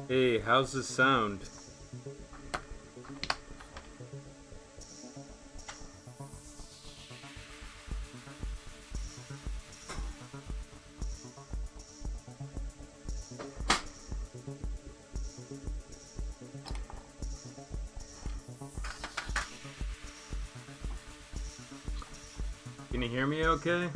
Hey, how's this sound? Can you hear me okay?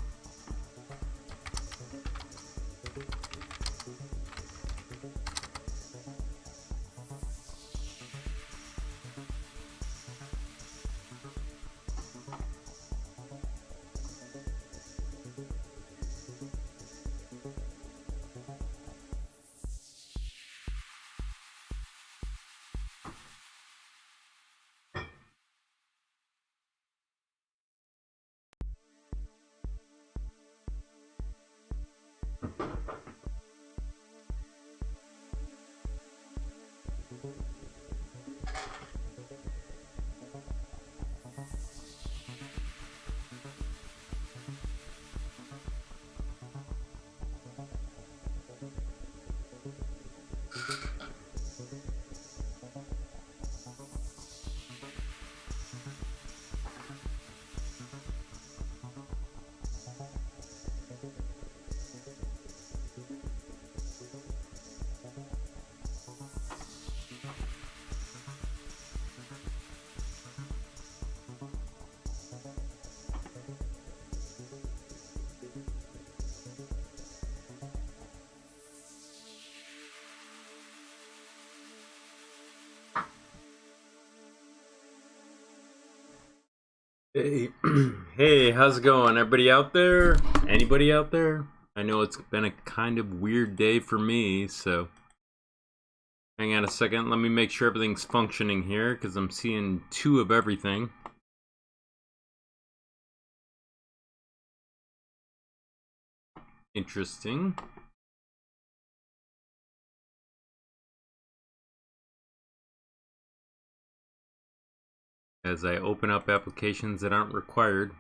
Hey, hey, how's it going? Everybody out there? Anybody out there? I know it's been a kind of weird day for me, so hang on a second. Let me make sure everything's functioning here because I'm seeing two of everything. Interesting. As I open up applications that aren't required.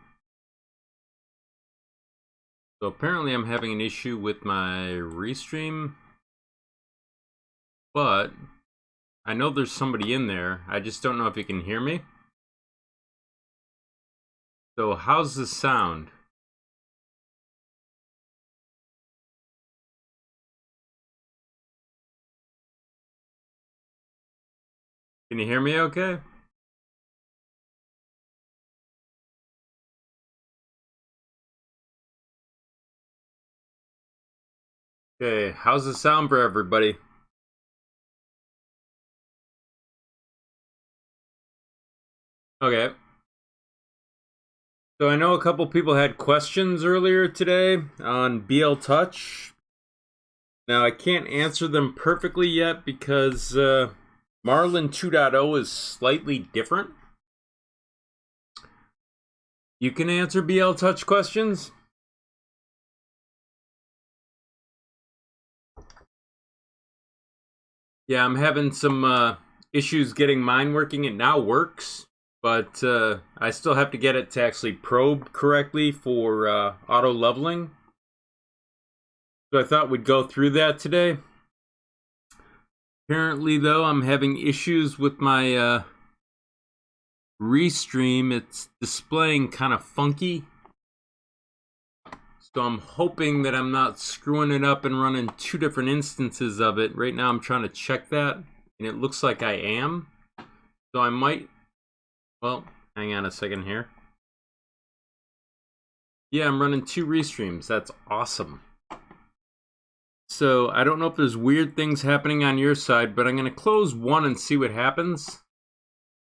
So apparently I'm having an issue with my restream, but I know there's somebody in there. I just don't know if you can hear me. So how's the sound? Can you hear me okay? Okay, how's the sound for everybody? Okay. So I know a couple people had questions earlier today on BL Touch. Now I can't answer them perfectly yet because Marlin 2.0 is slightly different. You can answer BL Touch questions. Yeah, I'm having some issues getting mine working. It now works, but I still have to get it to actually probe correctly for auto leveling. So I thought we'd go through that today. Apparently, though, I'm having issues with my restream. It's displaying kind of funky. So I'm hoping that I'm not screwing it up and running two different instances of it. Right now I'm trying to check that, and it looks like I am. So I might, well, hang on a second here. Yeah, I'm running two restreams. That's awesome. So I don't know if there's weird things happening on your side, but I'm going to close one and see what happens.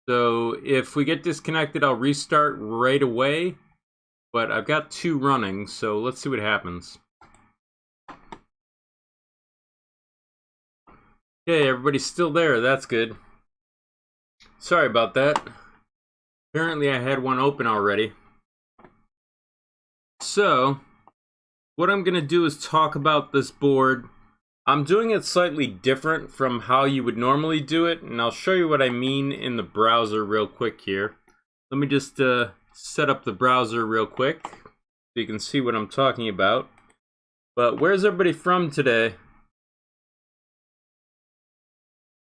So if we get disconnected, I'll restart right away. But I've got two running, so let's see what happens. Okay, everybody's still there. That's good. Sorry about that. Apparently I had one open already. So, what I'm going to do is talk about this board. I'm doing it slightly different from how you would normally do it, and I'll show you what I mean in the browser real quick here. Let me just set up the browser real quick so you can see what I'm talking about. But where's everybody from today?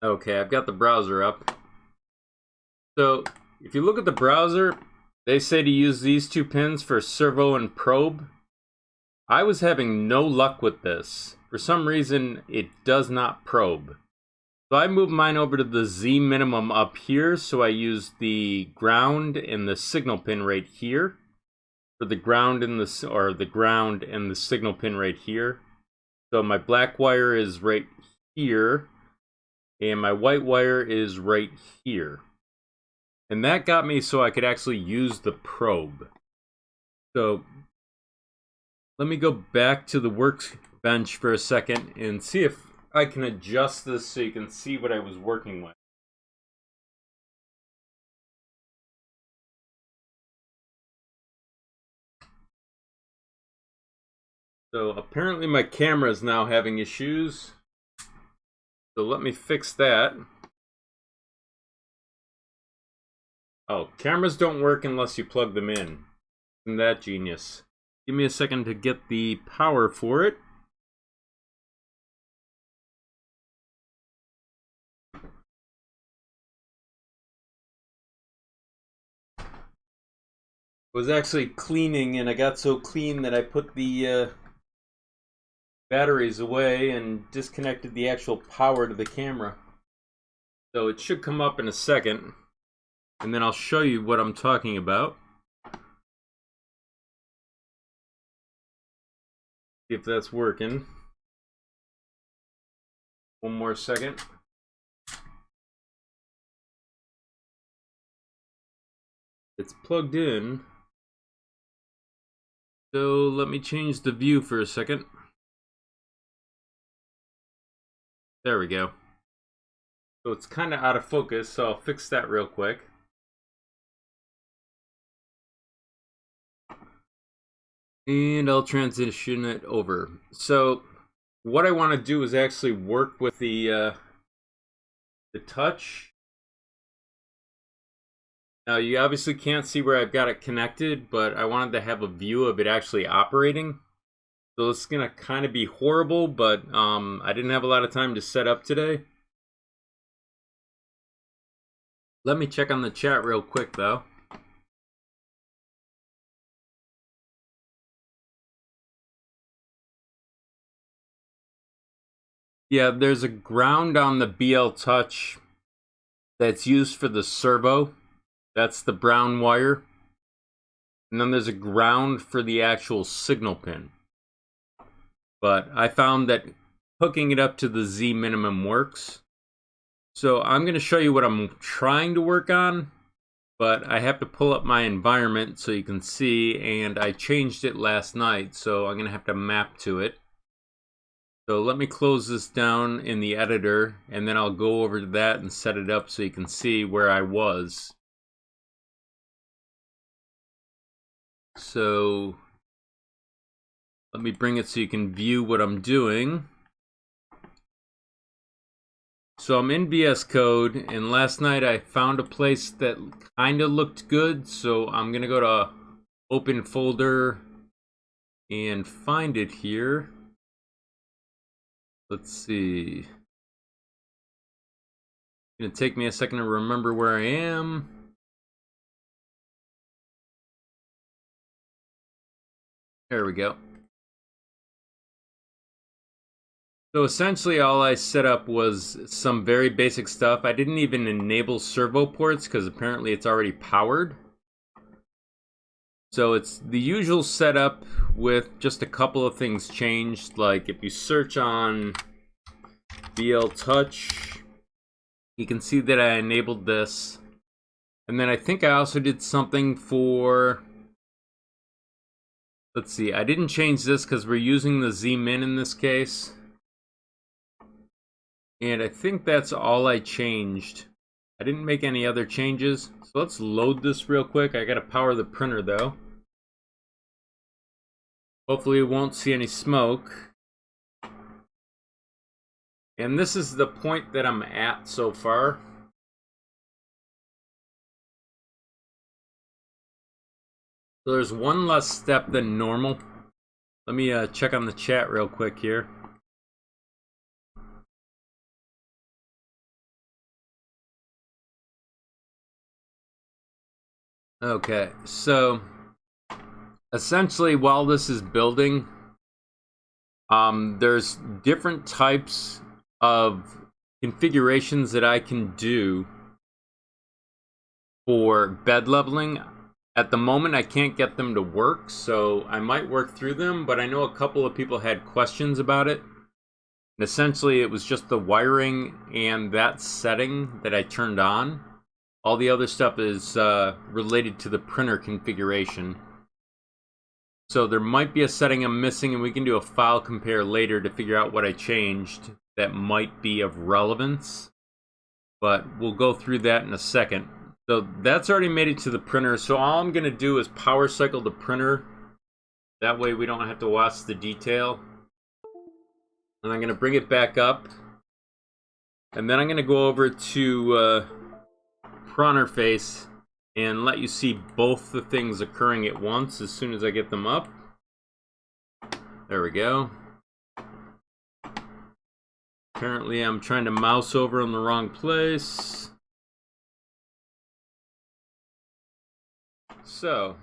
Okay, I've got the browser up. So, if you look at the browser, they say to use these two pins for servo and probe. I was having no luck with this. For some reason, it does not probe. So I moved mine over to the Z minimum up here, so I use the ground and the signal pin right here. For the ground and the signal pin right here. So my black wire is right here, and my white wire is right here. And that got me so I could actually use the probe. So let me go back to the workbench for a second and see if I can adjust this so you can see what I was working with. So apparently my camera is now having issues. So let me fix that. Oh, cameras don't work unless you plug them in. Isn't that genius? Give me a second to get the power for it. Was actually cleaning, and I got so clean that I put the batteries away and disconnected the actual power to the camera. So it should come up in a second, and then I'll show you what I'm talking about. See if that's working. One more second. It's plugged in. So let me change the view for a second. There we go. So it's kind of out of focus, so I'll fix that real quick. And I'll transition it over. So what I want to do is actually work with the touch. Now you obviously can't see where I've got it connected, but I wanted to have a view of it actually operating. So it's gonna kind of be horrible, but I didn't have a lot of time to set up today. Let me check on the chat real quick though. Yeah, there's a ground on the BL Touch that's used for the servo. That's the brown wire. And then there's a ground for the actual signal pin. but I found that hooking it up to the Z minimum works. So I'm going to show you what I'm trying to work on, but I have to pull up my environment so you can see, and I changed it last night, so I'm going to have to map to it. So let me close this down in the editor, and then I'll go over to that and set it up so you can see where I was. So let me bring it so you can view what I'm doing. So I'm in VS Code, and last night I found a place that kind of looked good, so I'm going to go to Open Folder and find it here. Let's see. It's going to take me a second to remember where I am. There we go. So essentially all I set up was some very basic stuff. I didn't even enable servo ports because apparently it's already powered. So it's the usual setup with just a couple of things changed. Like if you search on BL Touch, you can see that I enabled this. And then I think I also did something for, let's see, I didn't change this because we're using the Z-Min in this case. And I think that's all I changed. I didn't make any other changes. So let's load this real quick. I gotta power the printer though. Hopefully we won't see any smoke. And this is the point that I'm at so far. So there's one less step than normal. Let me check on the chat real quick here. Okay, so essentially while this is building, there's different types of configurations that I can do for bed leveling. At the moment, I can't get them to work, so I might work through them, but I know a couple of people had questions about it. And essentially, it was just the wiring and that setting that I turned on. All the other stuff is related to the printer configuration. So there might be a setting I'm missing, and we can do a file compare later to figure out what I changed that might be of relevance. But we'll go through that in a second. So that's already made it to the printer. So all I'm going to do is power cycle the printer. That way we don't have to watch the detail. And I'm going to bring it back up. And then I'm going to go over to printer face and let you see both the things occurring at once as soon as I get them up. There we go. Apparently I'm trying to mouse over in the wrong place. So,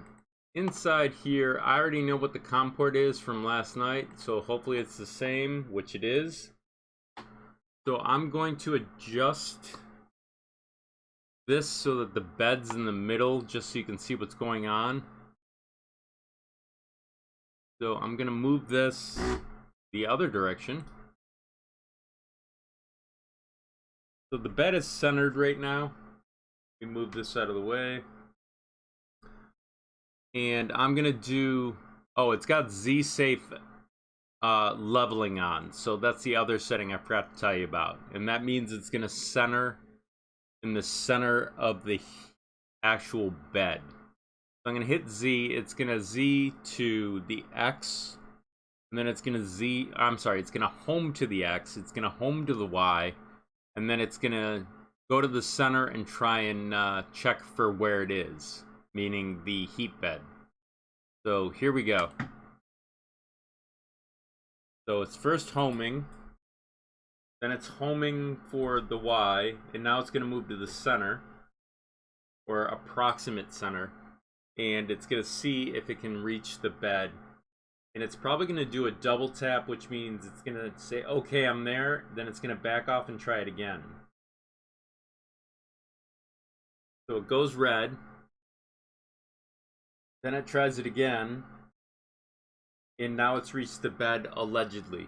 inside here, I already know what the COM port is from last night, so hopefully it's the same, which it is. So I'm going to adjust this so that the bed's in the middle, just so you can see what's going on. So I'm going to move this the other direction. So the bed is centered right now. Let me move this out of the way. And I'm going to do, oh, it's got Z-Safe leveling on. So that's the other setting I forgot to tell you about. And that means it's going to center in the center of the actual bed. So I'm going to hit Z. It's going to Z to the X. And then it's going to Z, I'm sorry, it's going to home to the X. It's going to home to the Y. And then it's going to go to the center and try and check for where it is, meaning the heat bed. So here we go. So it's first homing, then it's homing for the Y, and now it's going to move to the center, or approximate center, and it's going to see if it can reach the bed. And it's probably going to do a double tap, which means it's going to say, okay, I'm there, then it's going to back off and try it again. So it goes red. Then it tries it again. and now it's reached the bed allegedly.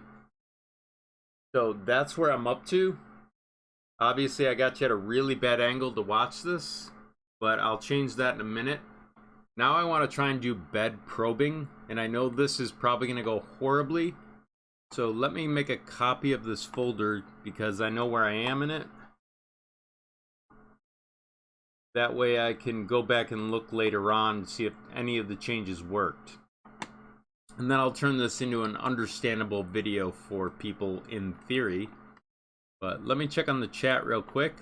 So that's where I'm up to. Obviously, I got you at a really bad angle to watch this, but I'll change that in a minute. Now I want to try and do bed probing, and I know this is probably going to go horribly. So let me make a copy of this folder because I know where I am in it. That way I can go back and look later on to see if any of the changes worked. And then I'll turn this into an understandable video for people in theory. But let me check on the chat real quick.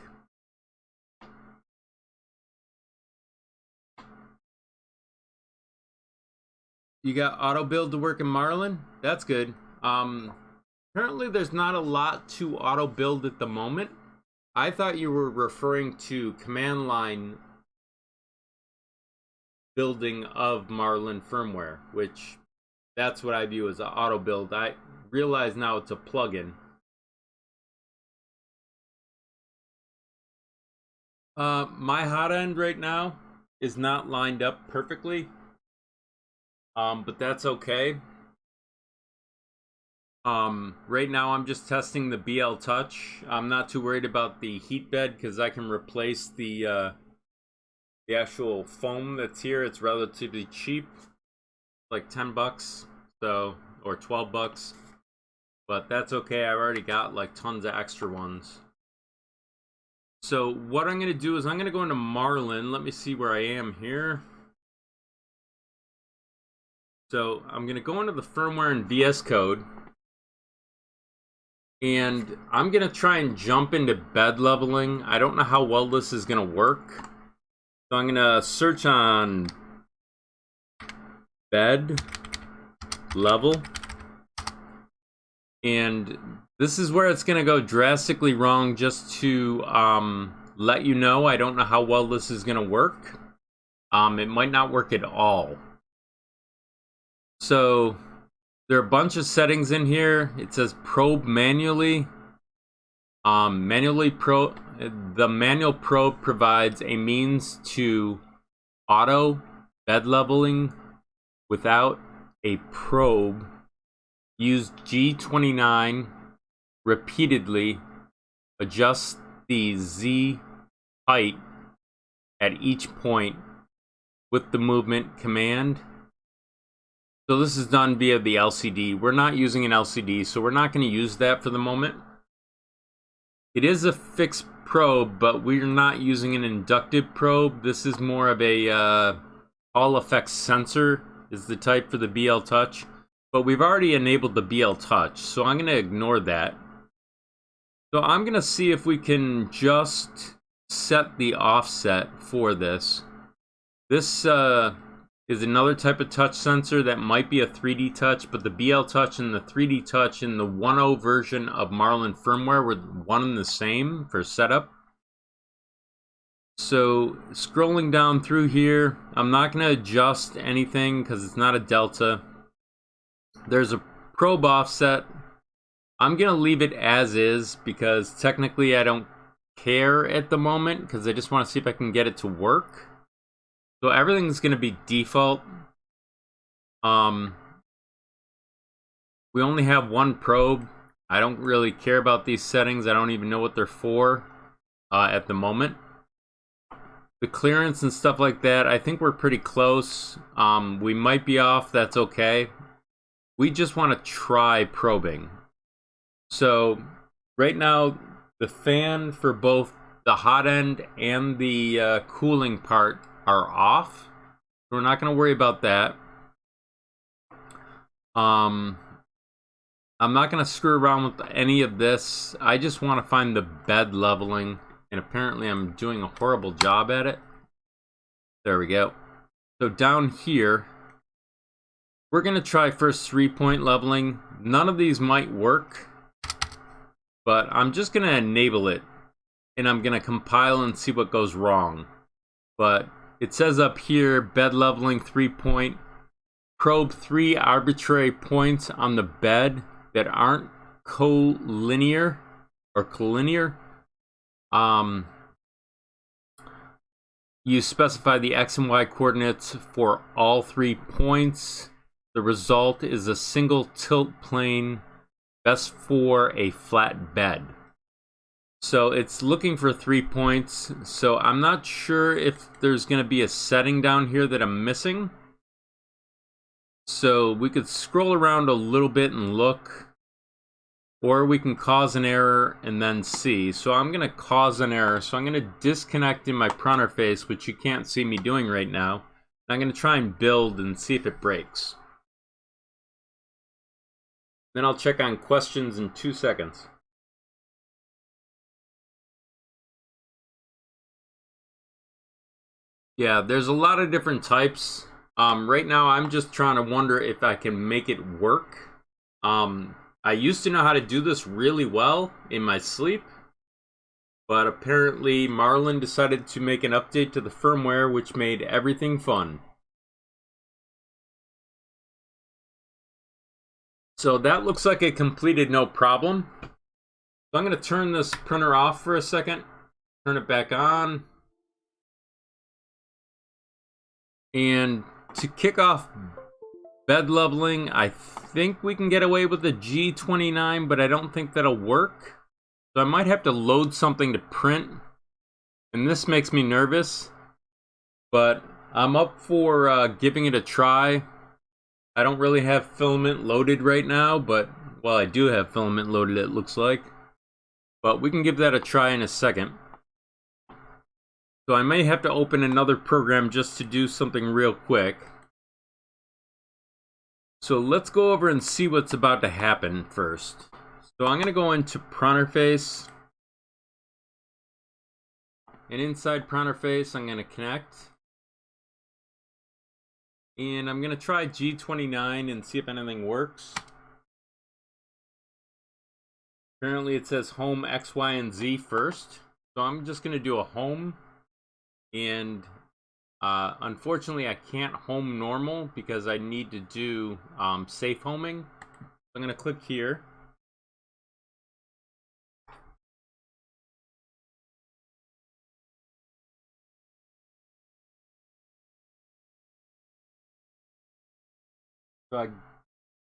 You got auto build to work in Marlin? That's good. Currently there's not a lot to auto build at the moment. I thought you were referring to command line building of Marlin firmware, which that's what I view as an auto build. I realize now it's a plugin. My hot end right now is not lined up perfectly, but that's okay. Right now I'm just testing the BL Touch. I'm not too worried about the heat bed because I can replace the actual foam that's here. It's relatively cheap, like 10 bucks, so, or 12 bucks, but that's okay. I've already got like tons of extra ones. So what I'm going to do is I'm going to go into Marlin. Let me see where I am here. So I'm going to go into the firmware and VS Code. And I'm going to try and jump into bed leveling. I don't know how well this is going to work. So I'm going to search on bed level. And this is where it's going to go drastically wrong, just to let you know. I don't know how well this is going to work. It might not work at all. So there are a bunch of settings in here. It says probe manually. The manual probe provides a means to auto bed leveling without a probe. Use G29 repeatedly. Adjust the Z height at each point with the movement command. So this is done via the LCD. We're not using an LCD, so we're not going to use that for the moment. It is a fixed probe, but we're not using an inductive probe. This is more of a Hall effect sensor is the type for the BL Touch. But we've already enabled the BL Touch, so I'm going to ignore that. So I'm going to see if we can just set the offset for this. This is another type of touch sensor that might be a 3D touch, but the BL Touch and the 3D touch in the 1.0 version of Marlin firmware were one and the same for setup. So scrolling down through here, I'm not going to adjust anything because it's not a delta. There's a probe offset. I'm going to leave it as is because technically I don't care at the moment because I just want to see if I can get it to work. So everything's going to be default. We only have one probe. I don't really care about these settings. I don't even know what they're for at the moment. The clearance and stuff like that, I think we're pretty close. We might be off. That's okay. We just want to try probing. So right now, the fan for both the hot end and the cooling part are off. We're not going to worry about that. I'm not going to screw around with any of this. I just want to find the bed leveling, and apparently I'm doing a horrible job at it. There we go. So down here, we're going to try first 3-point leveling. None of these might work, but I'm just going to enable it, and I'm going to compile and see what goes wrong. But it says up here, bed leveling 3-point. Probe 3 arbitrary points on the bed that aren't collinear or collinear. You specify the X and Y coordinates for all 3 points. The result is a single tilt plane, best for a flat bed. So it's looking for 3 points. So I'm not sure if there's going to be a setting down here that I'm missing. So we could scroll around a little bit and look. Or we can cause an error and then see. So I'm going to cause an error. So I'm going to disconnect in my printerface, which you can't see me doing right now. I'm going to try and build and see if it breaks. Then I'll check on questions in 2 seconds. Yeah, there's a lot of different types. Right now I'm just trying to wonder if I can make it work. I used to know how to do this really well in my sleep, but apparently Marlin decided to make an update to the firmware which made everything fun. So that looks like it completed no problem. So I'm going to turn this printer off for a second, turn it back on. And to kick off bed leveling, I think we can get away with the G29, but I don't think that'll work. So I might have to load something to print. And this makes me nervous. But I'm up for giving it a try. I don't really have filament loaded right now, but, well, I do have filament loaded, it looks like. But we can give that a try in a second. So I may have to open another program just to do something real quick. So let's go over and see what's about to happen first. So I'm going to go into printerface. And inside printerface, I'm going to connect. And I'm going to try G29 and see if anything works. Apparently it says home X, Y, and Z first. So I'm just going to do a home. And unfortunately I can't home normal because I need to do safe homing. I'm going to click here. So I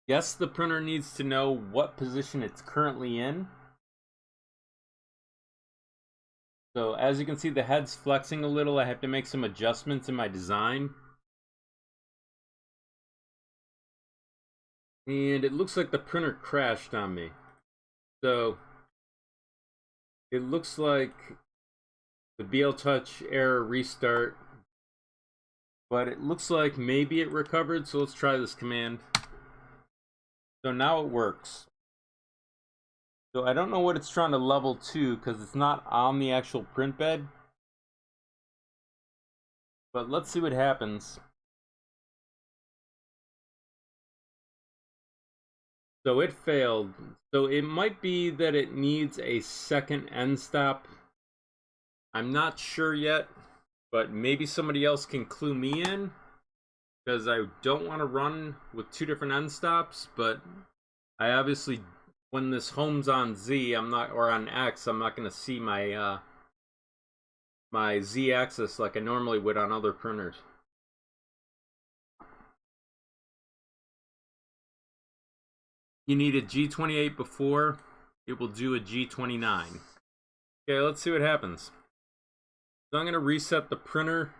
guess the printer needs to know what position it's currently in. So as you can see, the head's flexing a little. I have to make some adjustments in my design. And it looks like the printer crashed on me. So it looks like the BLT error restart. But it looks like maybe it recovered, so let's try this command. So now it works. So I don't know what it's trying to level to because it's not on the actual print bed. But let's see what happens. So it failed. So it might be that it needs a second end stop. I'm not sure yet, but maybe somebody else can clue me in because I don't want to run with 2 different end stops, but I obviously, when this home's on Z, I'm not, or on X, I'm not going to see my my Z axis like I normally would on other printers. You need a G28 before, it will do a G29. Okay, let's see what happens. So I'm going to reset the printer,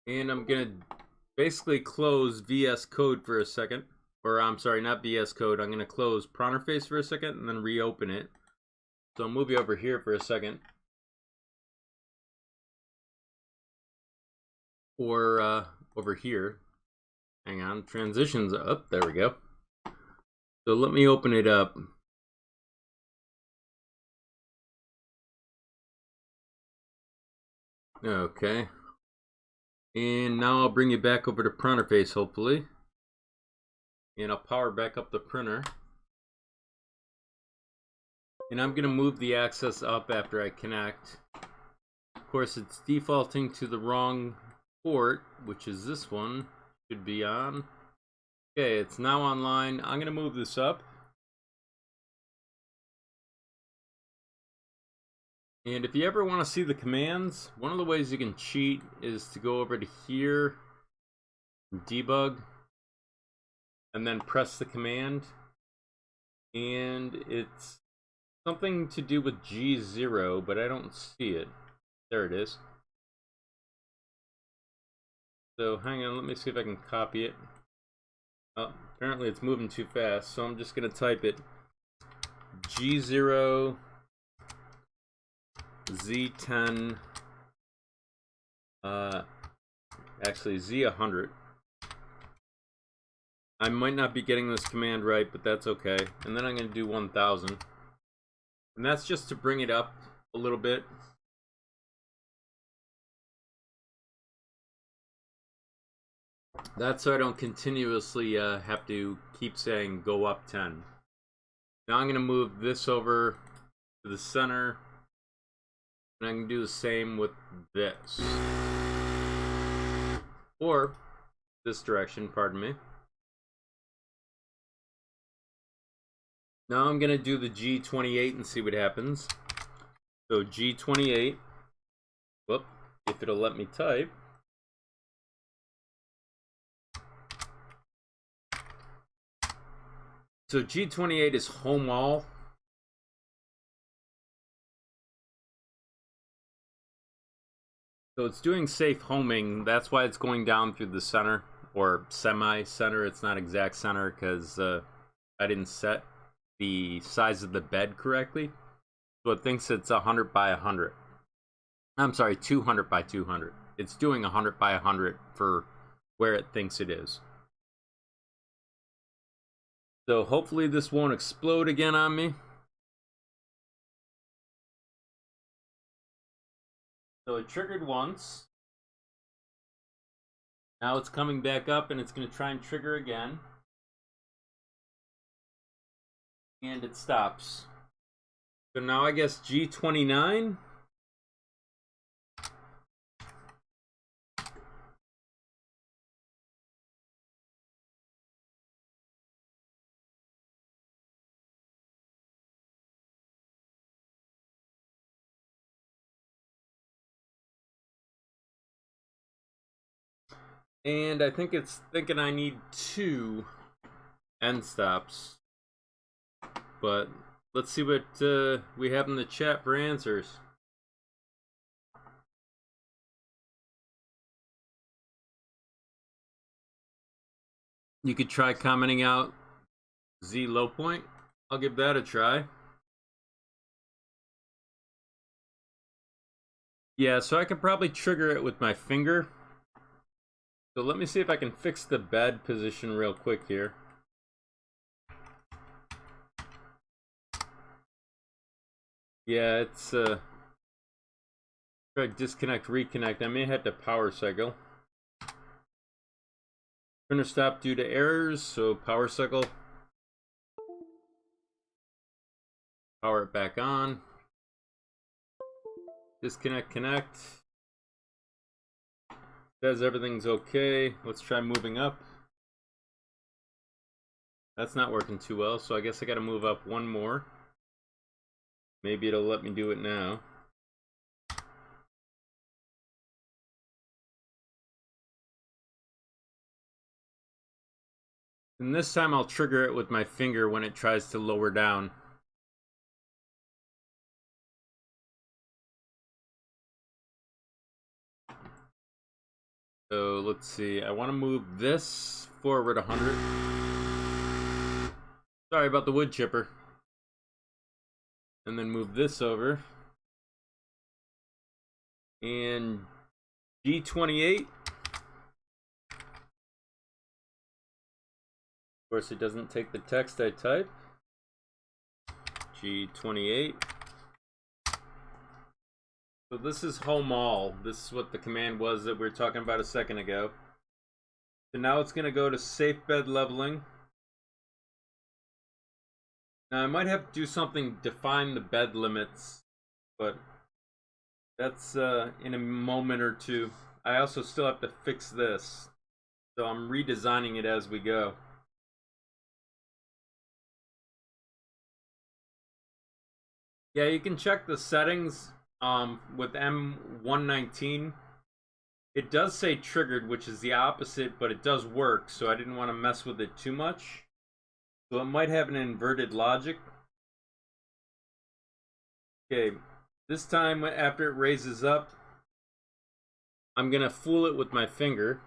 and I'm going to basically close VS Code for a second. Or I'm sorry, not VS Code. I'm going to close printerface for a second and then reopen it. So I'll move you over here for a second. Or over here. Hang on, transitions up. There we go. So let me open it up. Okay. And now I'll bring you back over to printerface, hopefully. And I'll power back up the printer. And I'm going to move the access up after I connect. Of course, it's defaulting to the wrong port, which is this one. Should be on. Okay, it's now online. I'm going to move this up. And if you ever want to see the commands, one of the ways you can cheat is to go over to here, debug, and then press the command, and it's something to do with G0, but I don't see it. There it is. So hang on, let me see if I can copy it. Oh, apparently it's moving too fast, so I'm just gonna type it G0 Z10 actually Z100. I might not be getting this command right, but that's okay. And then I'm gonna do 1000. And that's just to bring it up a little bit. That's so I don't continuously have to keep saying go up 10. Now I'm going to move this over to the center. And I can do the same with this. Or this direction, pardon me. Now I'm going to do the G28 and see what happens. So G28. Whoop, if it'll let me type. So G28 is home all. So it's doing safe homing. That's why it's going down through the center, or semi-center. It's not exact center because I didn't set the size of the bed correctly. So it thinks it's 100 by 100. I'm sorry, 200 by 200. It's doing 100 by 100 for where it thinks it is. So hopefully this won't explode again on me. So it triggered once. Now it's coming back up and it's going to try and trigger again. And it stops. So now I guess G29. And I think it's thinking I need 2 end stops. But let's see what we have in the chat for answers. You could try commenting out Z low point. I'll give that a try. Yeah, so I could probably trigger it with my finger. So let me see if I can fix the bed position real quick here. Yeah, it's try to disconnect, reconnect. I may have to power cycle. Printer stop due to errors, so power cycle. Power it back on. Disconnect, connect. Says everything's okay. Let's try moving up. That's not working too well, so I guess I gotta move up one more. Maybe it'll let me do it now. And this time I'll trigger it with my finger when it tries to lower down. So let's see, I want to move this forward 100. Sorry about the wood chipper. And then move this over. And G28. Of course, it doesn't take the text I type. G28. So this is home all. This is what the command was that we were talking about a second ago. So now it's going to go to safe bed leveling. Now I might have to do something, define the bed limits, but that's in a moment or two. I also still have to fix this, so I'm redesigning it as we go. Yeah, you can check the settings with M119. It does say triggered, which is the opposite, but it does work, so I didn't want to mess with it too much. So it might have an inverted logic. Okay, this time after it raises up, I'm gonna fool it with my finger.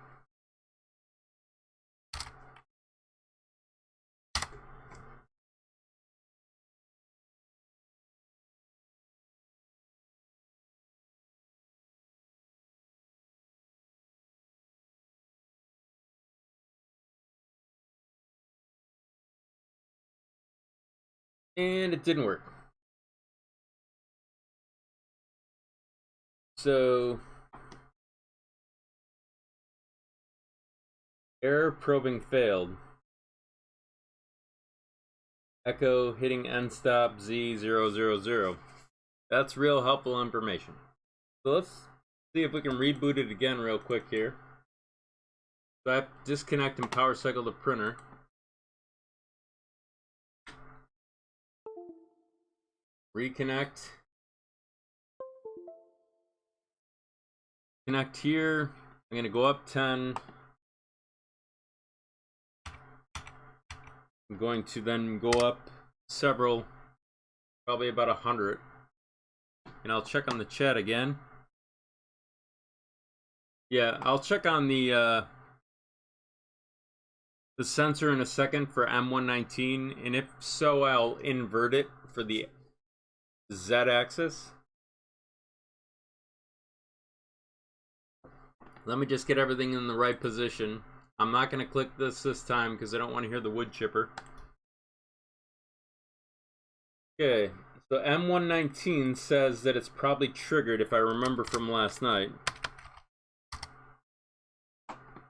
And it didn't work. So, error probing failed. Echo hitting end stop Z000. That's real helpful information. So let's see if we can reboot it again real quick here. So I have to disconnect and power cycle the printer. Reconnect. Connect here. I'm gonna go up 10. I'm going to then go up several, probably about 100. And I'll check on the chat again. Yeah, I'll check on the sensor in a second for M119, and if so, I'll invert it for the Z-axis. Let me just get everything in the right position. I'm not going to click this time because I don't want to hear the wood chipper. Okay, so M119 says that it's probably triggered if I remember from last night.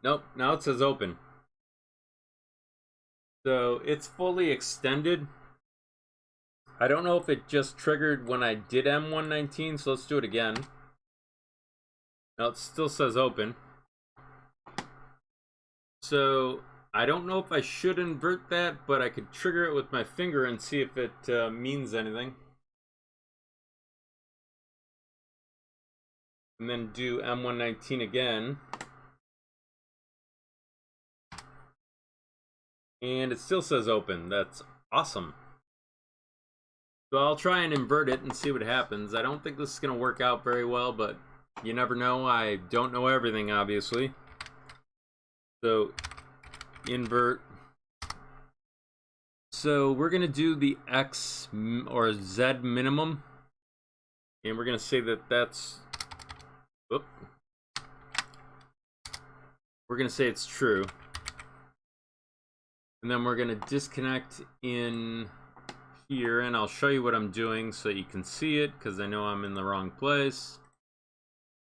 Nope, now it says open. So it's fully extended. I don't know if it just triggered when I did M119, so let's do it again. Now it still says open. So I don't know if I should invert that, but I could trigger it with my finger and see if it means anything. And then do M119 again. And it still says open. That's awesome. So I'll try and invert it and see what happens. I don't think this is going to work out very well, but you never know. I don't know everything, obviously. So, invert. So we're going to do the X or Z minimum. And we're going to say that that's... Whoop. We're going to say it's true. And then we're going to disconnect in here. And I'll show you what I'm doing so you can see it, because I know I'm in the wrong place.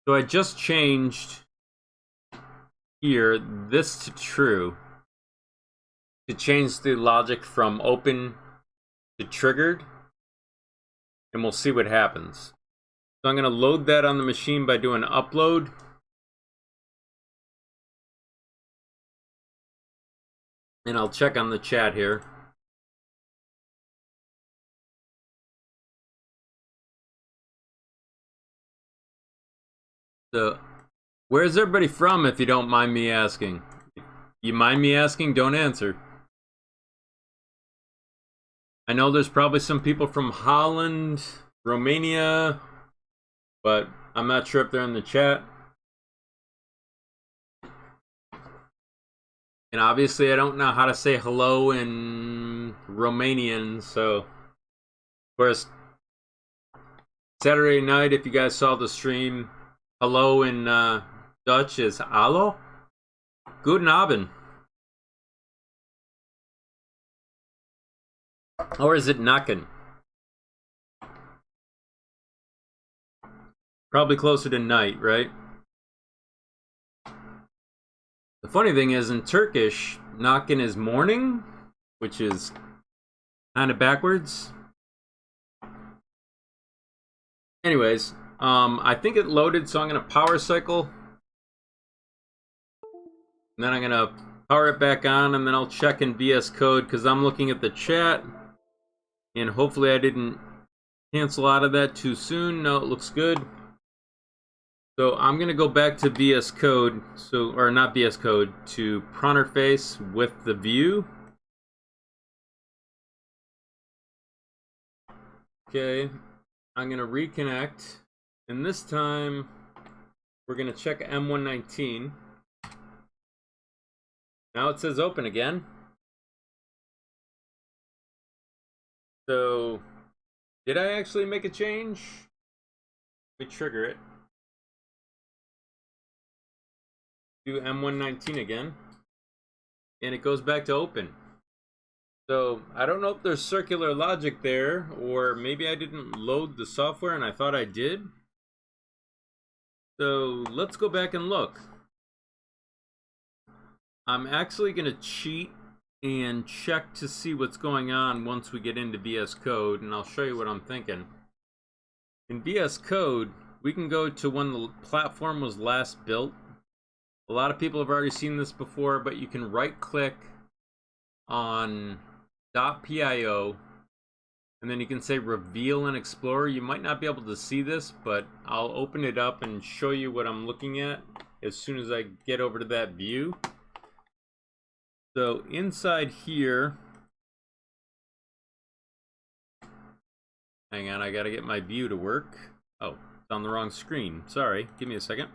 So I just changed here this to true to change the logic from open to triggered, and we'll see what happens. So I'm going to load that on the machine by doing upload. And I'll check on the chat here. So, where's everybody from, if you don't mind me asking? You mind me asking? Don't answer. I know there's probably some people from Holland, Romania, but I'm not sure if they're in the chat. And obviously I don't know how to say hello in Romanian, so of course Saturday night, if you guys saw the stream, hello in Dutch is hallo. Guten Abend. Or is it nacken? Probably closer to night, right? The funny thing is, in Turkish, nacken is morning, which is kind of backwards. Anyways, I think it loaded, so I'm going to power cycle. And then I'm going to power it back on, and then I'll check in VS Code, because I'm looking at the chat. And hopefully I didn't cancel out of that too soon. No, it looks good. So I'm gonna go back to VS Code, or not VS Code, to Pronterface with the view. Okay, I'm gonna reconnect, and this time we're gonna check M119. Now it says open again. So, did I actually make a change? We trigger it. Do M119 again, and it goes back to open. So I don't know if there's circular logic there, or maybe I didn't load the software and I thought I did. So let's go back and look. I'm actually going to cheat and check to see what's going on once we get into VS Code, and I'll show you what I'm thinking. In VS Code, we can go to when the platform was last built. A lot of people have already seen this before, but you can right click on .pio and then you can say reveal in Explorer. You might not be able to see this, but I'll open it up and show you what I'm looking at as soon as I get over to that view. So inside here, hang on, I gotta get my view to work. Oh, it's on the wrong screen. Sorry, give me a second.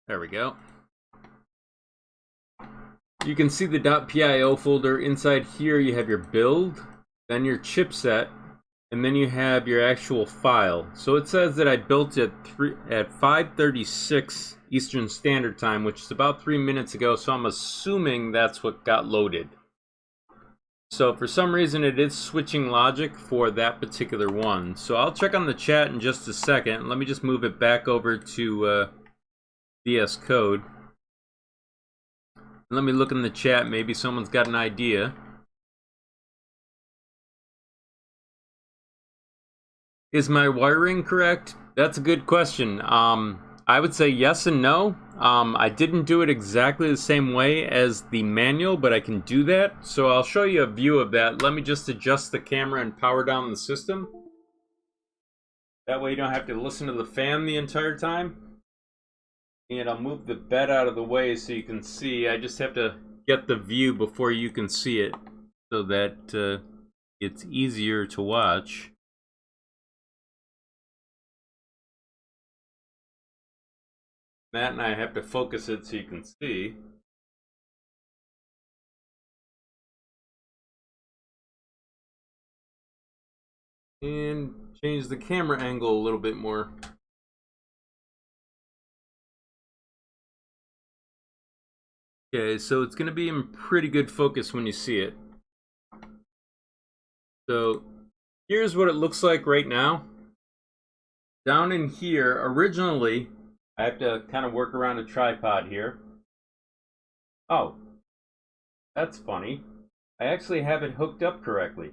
There we go. You can see the .pio folder. Inside here you have your build, then your chipset, and then you have your actual file. So it says that I built it at 5:36 Eastern Standard Time, which is about 3 minutes ago, so I'm assuming that's what got loaded. So for some reason it is switching logic for that particular one. So I'll check on the chat in just a second. Let me just move it back over to VS Code. Let me look in the chat, maybe someone's got an idea. Is my wiring correct? That's a good question. I would say yes and no. I didn't do it exactly the same way as the manual, but I can do that. So I'll show you a view of that. Let me just adjust the camera and power down the system. That way you don't have to listen to the fan the entire time. And I'll move the bed out of the way so you can see. I just have to get the view before you can see it so that it's easier to watch. Matt and I have to focus it so you can see. And change the camera angle a little bit more. Okay, so it's going to be in pretty good focus when you see it. So here's what it looks like right now. Down in here, originally, I have to kind of work around a tripod here. Oh, that's funny. I actually have it hooked up correctly.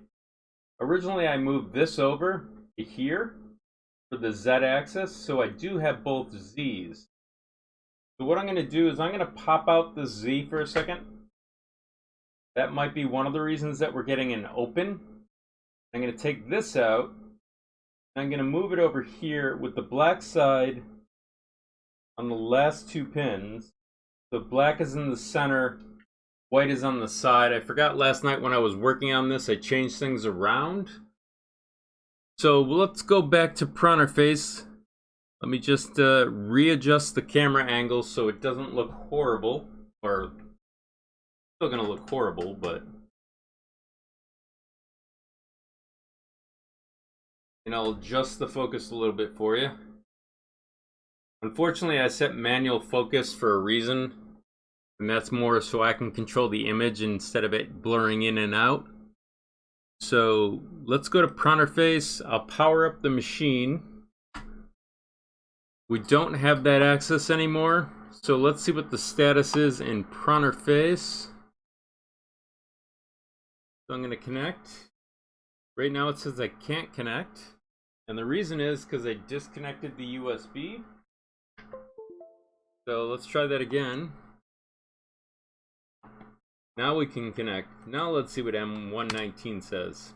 Originally, I moved this over to here for the Z-axis, so I do have both Z's. So what I'm going to do is I'm going to pop out the Z for a second. That might be one of the reasons that we're getting an open. I'm going to take this out. I'm going to move it over here with the black side on the last two pins. So black is in the center, white is on the side. I forgot last night when I was working on this, I changed things around. So let's go back to Pronterface. Let me just readjust the camera angle so it doesn't look horrible, or still gonna look horrible, but and I'll adjust the focus a little bit for you. Unfortunately, I set manual focus for a reason, and that's more so I can control the image instead of it blurring in and out. So let's go to Pronterface. I'll power up the machine. We don't have that access anymore, so let's see what the status is in Pronterface. So I'm going to connect. Right now it says I can't connect, and the reason is because I disconnected the USB. So let's try that again. Now we can connect. Now let's see what M119 says.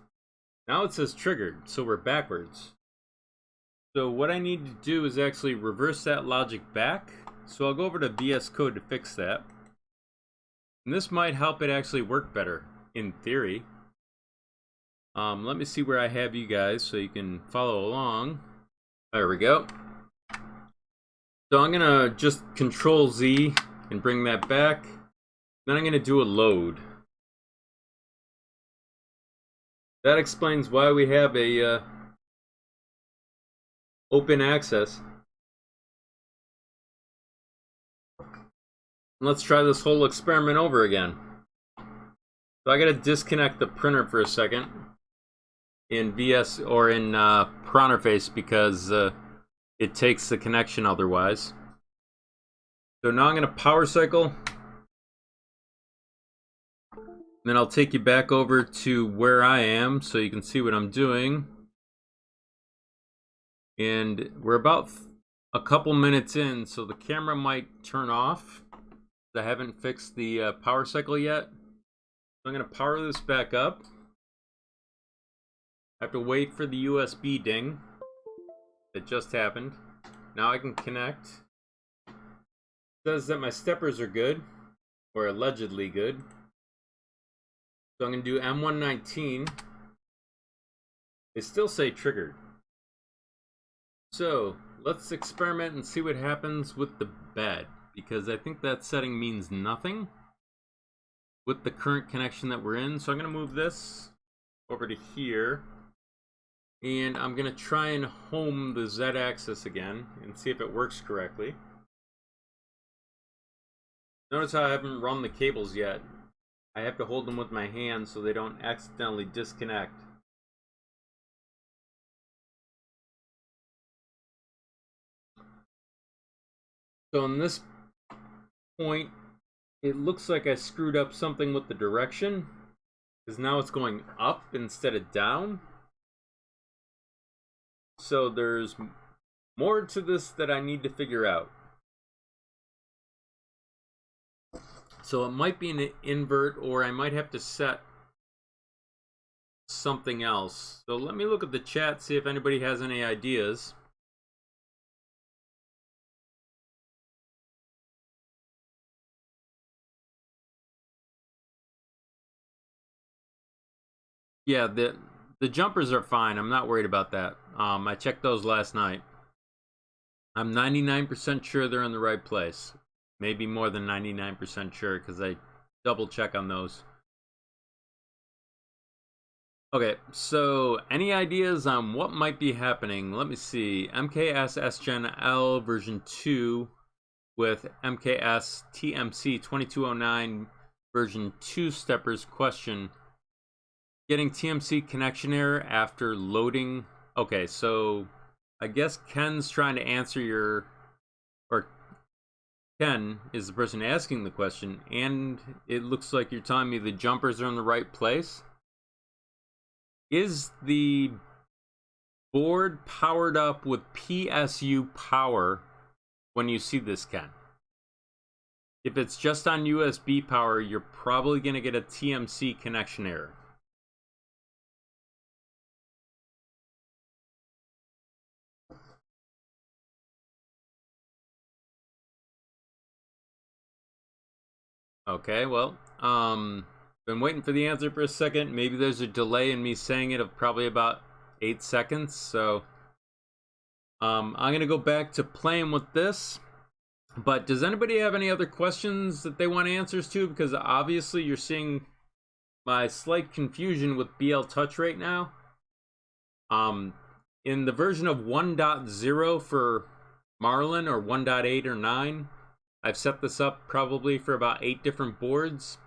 Now it says triggered, so we're backwards. So what I need to do is actually reverse that logic back. So I'll go over to VS Code to fix that. And this might help it actually work better, in theory. Let me see where I have you guys so you can follow along. There we go. So I'm gonna just Control Z and bring that back. Then I'm gonna do a load. That explains why we have a open access. Let's try this whole experiment over again. So I gotta disconnect the printer for a second in VS or in Pronterface because it takes the connection otherwise. So now I'm gonna power cycle. Then I'll take you back over to where I am so you can see what I'm doing. And we're about a couple minutes in, so the camera might turn off. I haven't fixed the power cycle yet. So I'm going to power this back up. I have to wait for the USB ding. It just happened. Now I can connect. It says that my steppers are good, or allegedly good. So I'm going to do M119. They still say triggered. So let's experiment and see what happens with the bed, because I think that setting means nothing with the current connection that we're in. So I'm going to move this over to here, and I'm going to try and home the Z-axis again and see if it works correctly. Notice how I haven't run the cables yet. I have to hold them with my hand so they don't accidentally disconnect. So in this point, it looks like I screwed up something with the direction, because now it's going up instead of down. So there's more to this that I need to figure out. So it might be an invert, or I might have to set something else. So let me look at the chat, see if anybody has any ideas. Yeah, the jumpers are fine. I'm not worried about that. I checked those last night. I'm 99% sure they're in the right place. Maybe more than 99% sure, because I double check on those. Okay, so any ideas on what might be happening? Let me see. MKS SGen L version 2 with MKS TMC 2209 version 2 steppers question. Getting TMC connection error after loading. Okay, so I guess Ken's trying to answer your, or Ken is the person asking the question, and it looks like you're telling me the jumpers are in the right place. Is the board powered up with PSU power when you see this, Ken? If it's just on USB power, you're probably going to get a TMC connection error. Okay, well, been waiting for the answer for a second. Maybe there's a delay in me saying it of probably about 8 seconds. So I'm gonna go back to playing with this. But does anybody have any other questions that they want answers to? Because obviously you're seeing my slight confusion with BL Touch right now. In the version of 1.0 for Marlin, or 1.8 or 9, I've set this up probably for about 8 different boards.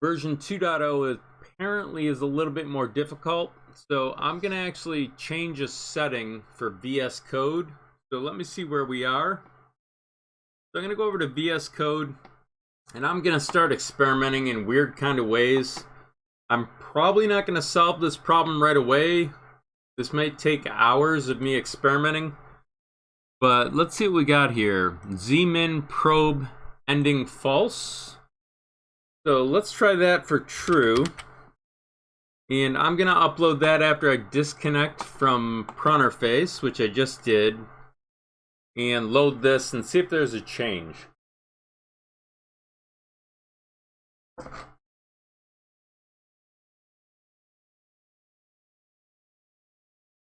Version 2.0 apparently is a little bit more difficult, so I'm going to actually change a setting for VS Code. So let me see where we are. So I'm going to go over to VS Code, and I'm going to start experimenting in weird kind of ways. I'm probably not going to solve this problem right away. This may take hours of me experimenting. But let's see what we got here. Zmin probe ending false. So let's try that for true. And I'm gonna upload that after I disconnect from Pronterface, which I just did, and load this and see if there's a change.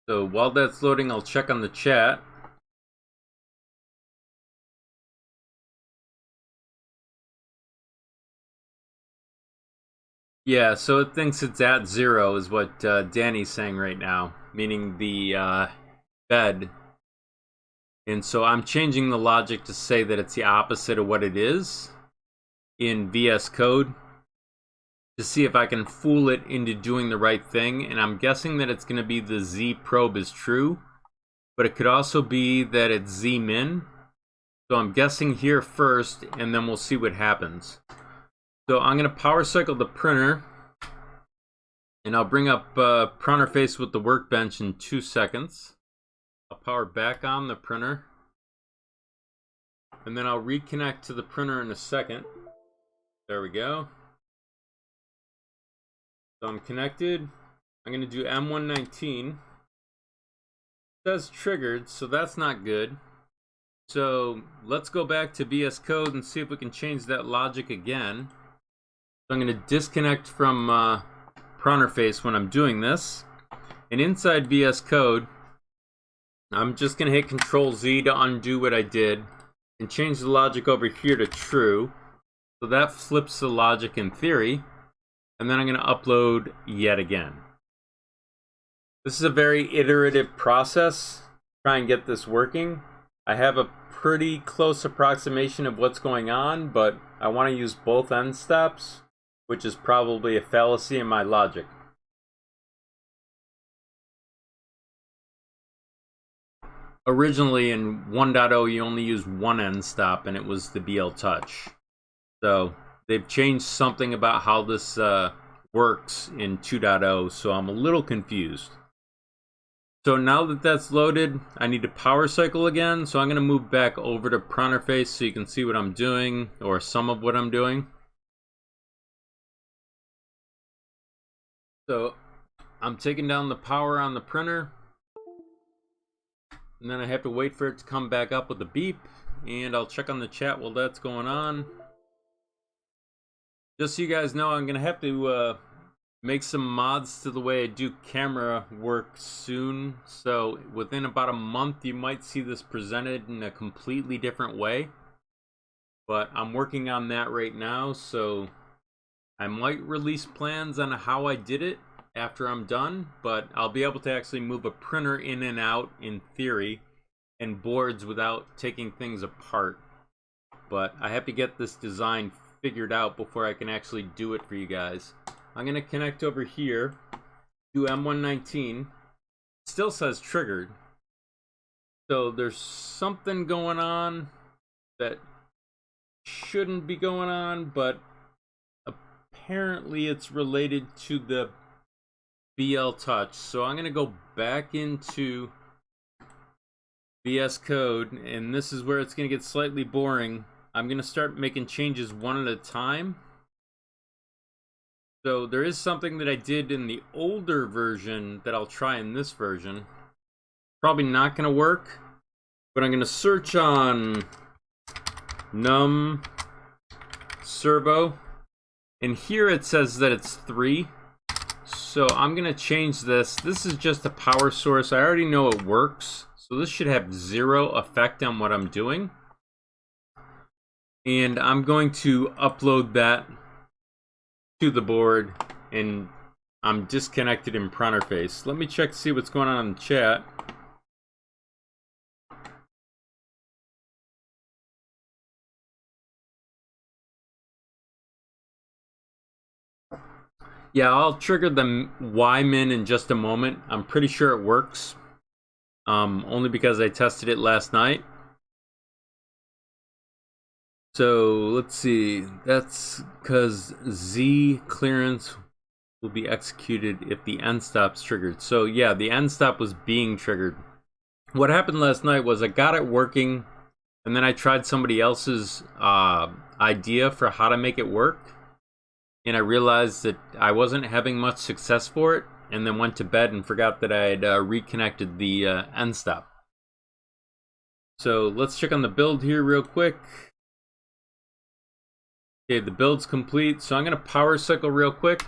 So while that's loading, I'll check on the chat. Yeah, so it thinks it's at 0 is what Danny's saying right now, meaning the bed. And so I'm changing the logic to say that it's the opposite of what it is in VS Code to see if I can fool it into doing the right thing. And I'm guessing that it's going to be the Z probe is true, but it could also be that it's Z min. So I'm guessing here first, and then we'll see what happens. So I'm going to power cycle the printer, and I'll bring up Pronterface with the workbench in 2 seconds. I'll power back on the printer, and then I'll reconnect to the printer in a second. There we go. So I'm connected. I'm going to do M119. It says triggered, so that's not good. So let's go back to VS Code and see if we can change that logic again. So I'm going to disconnect from Pronterface when I'm doing this. And inside VS Code, I'm just going to hit Control Z to undo what I did and change the logic over here to true. So that flips the logic in theory. And then I'm going to upload yet again. This is a very iterative process. Try and get this working. I have a pretty close approximation of what's going on, but I want to use both end stops, which is probably a fallacy in my logic. Originally in 1.0 you only used one end stop, and it was the BL Touch. So they've changed something about how this works in 2.0, so I'm a little confused. So now that that's loaded, I need to power cycle again, so I'm going to move back over to Pronterface so you can see what I'm doing, or some of what I'm doing. So I'm taking down the power on the printer, and then I have to wait for it to come back up with the beep, and I'll check on the chat while that's going on. Just so you guys know, I'm going to have to make some mods to the way I do camera work soon. So within about a month, you might see this presented in a completely different way. But I'm working on that right now, so I might release plans on how I did it after I'm done. But I'll be able to actually move a printer in and out, in theory, and boards without taking things apart. But I have to get this design figured out before I can actually do it for you guys. I'm going to connect over here, do M119. It still says triggered. So there's something going on that shouldn't be going on, but apparently it's related to the BL Touch. So I'm going to go back into VS Code, and this is where it's going to get slightly boring. I'm going to start making changes one at a time. So there is something that I did in the older version that I'll try in this version. Probably not going to work, but I'm going to search on num servo, and here it says that it's 3. So I'm going to change this. This is just a power source. I already know it works, so this should have 0 effect on what I'm doing. And I'm going to upload that to the board, and I'm disconnected in Pronterface. Let me check to see what's going on in the chat. Yeah, I'll trigger the Y-min in just a moment. I'm pretty sure it works, only because I tested it last night. So let's see, that's because Z clearance will be executed if the end stop's triggered. So yeah, the end stop was being triggered. What happened last night was I got it working, and then I tried somebody else's idea for how to make it work. and I realized that I wasn't having much success for it, and then went to bed and forgot that I had reconnected the end stop. So let's check on the build here real quick. Okay, the build's complete, so I'm going to power cycle real quick.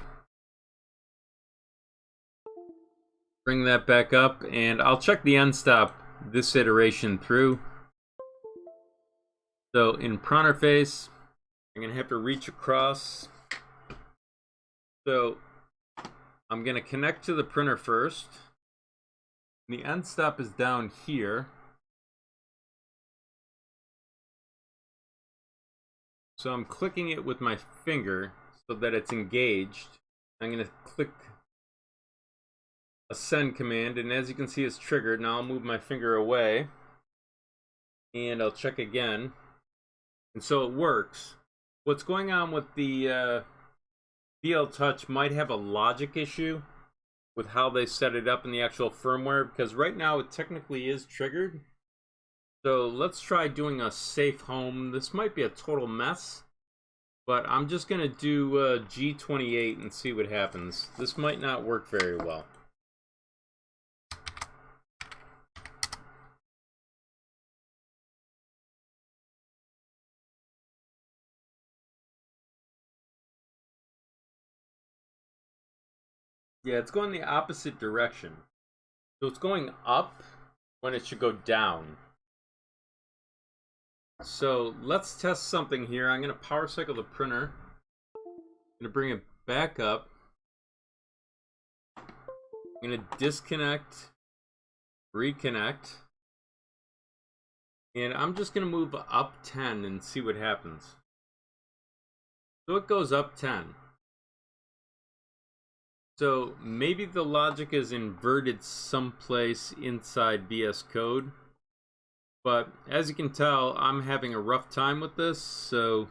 Bring that back up, and I'll check the end stop this iteration through. So in printer face, I'm going to have to reach across. So I'm going to connect to the printer first. The end stop is down here. So I'm clicking it with my finger so that it's engaged. I'm going to click a send command, and as you can see, it's triggered. Now I'll move my finger away, and I'll check again. And so it works. What's going on with the BL Touch might have a logic issue with how they set it up in the actual firmware, because right now it technically is triggered. So let's try doing a safe home. This might be a total mess, but I'm just going to do G28 and see what happens. This might not work very well. Yeah, it's going the opposite direction. So it's going up when it should go down. So let's test something here. I'm going to power cycle the printer. I'm going to bring it back up. I'm going to disconnect, reconnect. And I'm just going to move up 10 and see what happens. So it goes up 10. So maybe the logic is inverted someplace inside VS Code. But as you can tell, I'm having a rough time with this, so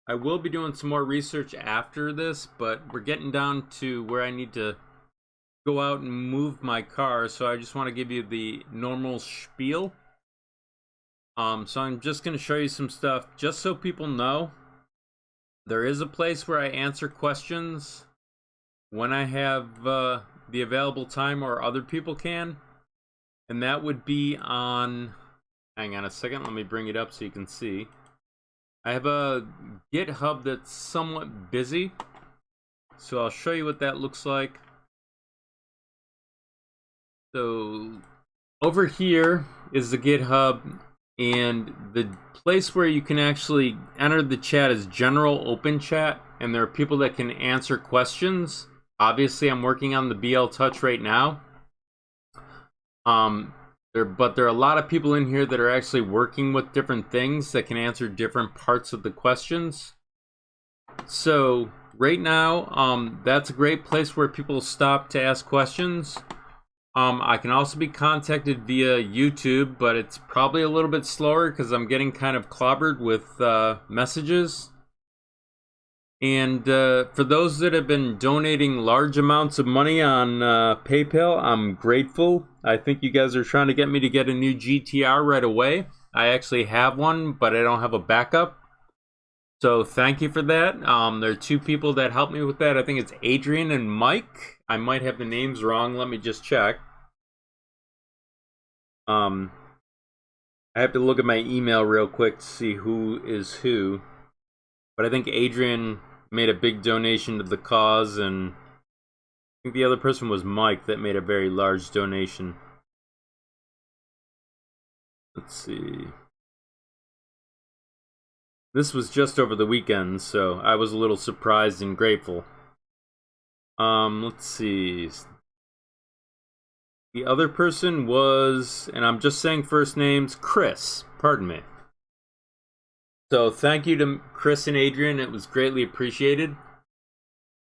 I will be doing some more research after this, but we're getting down to where I need to go out and move my car, so I just want to give you the normal spiel. So I'm just going to show you some stuff, just so people know. There is a place where I answer questions when I have the available time, or other people can, and that would be on... Hang on a second, let me bring it up so you can see. I have a GitHub that's somewhat busy, so I'll show you what that looks like. So over here is the GitHub, and the place where you can actually enter the chat is general open chat, and there are people that can answer questions. Obviously, I'm working on the BL Touch right now. But there are a lot of people in here that are actually working with different things that can answer different parts of the questions. So right now, that's a great place where people stop to ask questions. I can also be contacted via YouTube, but it's probably a little bit slower because I'm getting kind of clobbered with messages. And for those that have been donating large amounts of money on PayPal, I'm grateful. I think you guys are trying to get me to get a new GTR right away. I actually have one, but I don't have a backup. So thank you for that. There are two people that helped me with that. I think it's Adrian and Mike. I might have the names wrong. Let me just check. I have to look at my email real quick to see who is who. But I think Adrian made a big donation to the cause, and I think the other person was Mike that made a very large donation. Let's see. This was just over the weekend, so I was a little surprised and grateful. Let's see. The other person was, and I'm just saying first names, Chris. Pardon me. So thank you to Chris and Adrian. It was greatly appreciated.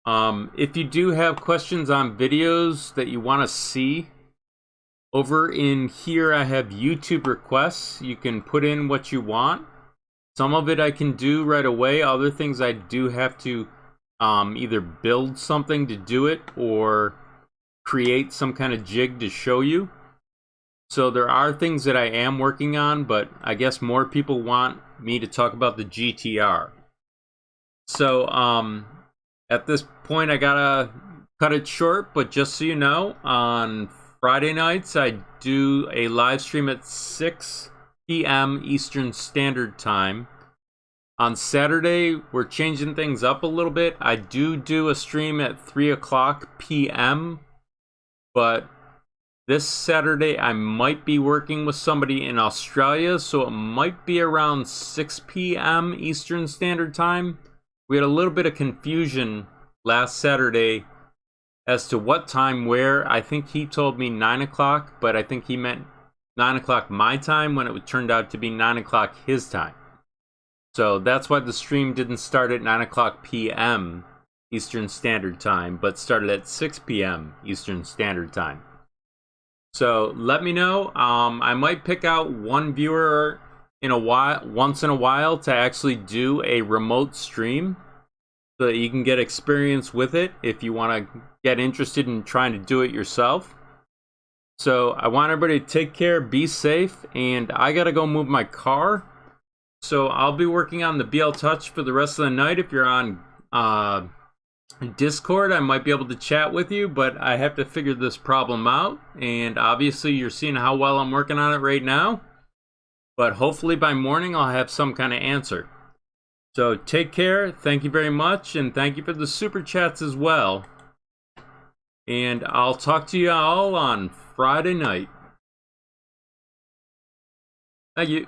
If you do have questions on videos that you want to see, over in here I have YouTube requests. You can put in what you want. Some of it I can do right away. Other things I do have to either build something to do it or create some kind of jig to show you. So there are things that I am working on, but I guess more people want me to talk about the GTR. So at this point, I gotta cut it short, but just so you know, on Friday nights, I do a live stream at 6 p.m. Eastern Standard Time. On Saturday, we're changing things up a little bit. I do a stream at 3 o'clock p.m., but this Saturday, I might be working with somebody in Australia, so it might be around 6 p.m. Eastern Standard Time. We had a little bit of confusion last Saturday as to what time where. I think he told me 9 o'clock, but I think he meant 9 o'clock my time when it turned out to be 9 o'clock his time. So that's why the stream didn't start at 9 o'clock p.m. Eastern Standard Time, but started at 6 p.m. Eastern Standard Time. So let me know. I might pick out one viewer once in a while to actually do a remote stream so that you can get experience with it if you want to get interested in trying to do it yourself. So I want everybody to take care, be safe, and I gotta go move my car. So I'll be working on the BL Touch for the rest of the night. If you're on Discord, I might be able to chat with you, but I have to figure this problem out. And obviously you're seeing how well I'm working on it right now. But hopefully by morning I'll have some kind of answer. So take care, thank you very much, and thank you for the super chats as well. And I'll talk to you all on Friday night. Thank you.